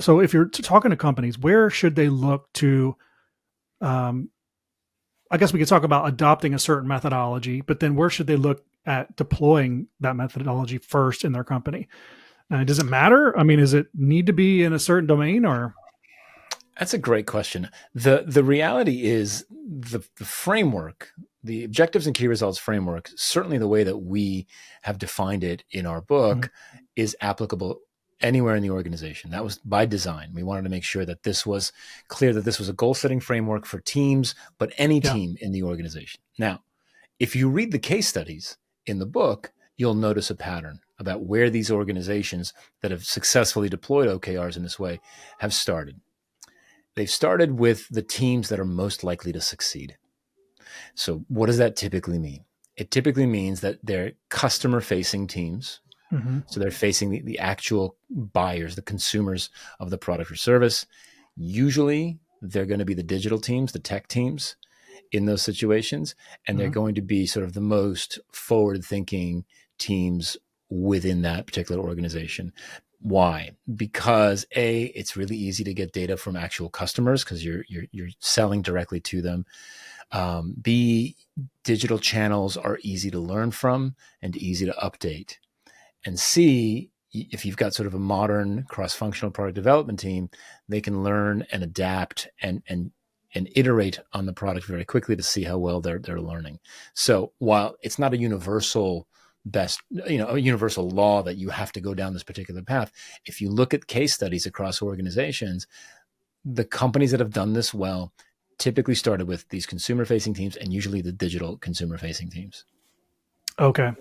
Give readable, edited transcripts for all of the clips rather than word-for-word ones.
So if you're talking to companies, where should they look to, um, I guess we could talk about adopting a certain methodology, but then where should they look at deploying that methodology first in their company? Does it matter? I mean, does it need to be in a certain domain or? That's a great question. The reality is the framework, the objectives and key results framework, certainly the way that we have defined it in our Mhm. book, is applicable anywhere in the organization. That was by design. We wanted to make sure that this was clear, that this was a goal setting framework for teams, but any Yeah. team in the organization. Now, if you read the case studies in the book, you'll notice a pattern about where these organizations that have successfully deployed OKRs in this way have started. They've started with the teams that are most likely to succeed. So, what does that typically mean? It typically means that they're customer facing teams. Hmm. So, they're facing the actual buyers, the consumers of the product or service. Usually, they're going to be the digital teams, the tech teams in those situations. And they're Hmm. going to be sort of the most forward thinking teams within that particular organization. Why? Because A, it's really easy to get data from actual customers because you're selling directly to them. B, digital channels are easy to learn from and easy to update. And C, if you've got sort of a modern cross-functional product development team, they can learn and adapt and iterate on the product very quickly to see how well they're learning. So while it's not a universal best, a universal law that you have to go down this particular path, if you look at case studies across organizations, the companies that have done this well typically started with these consumer-facing teams and usually the digital consumer-facing teams. Okay.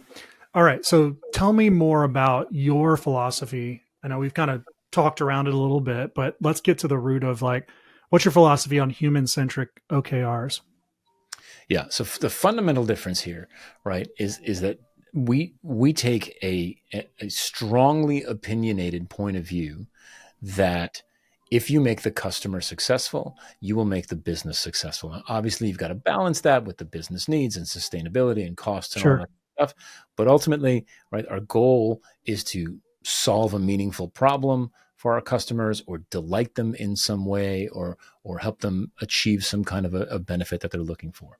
All right. So tell me more about your philosophy. I know we've kind of talked around it a little bit, but let's get to the root of like, what's your philosophy on human centric OKRs? Yeah. So the fundamental difference here, right, is that we take a strongly opinionated point of view that if you make the customer successful, you will make the business successful. Now, obviously, you've got to balance that with the business needs and sustainability and costs and all Sure. that stuff. But ultimately, right, our goal is to solve a meaningful problem for our customers or delight them in some way or help them achieve some kind of a benefit that they're looking for.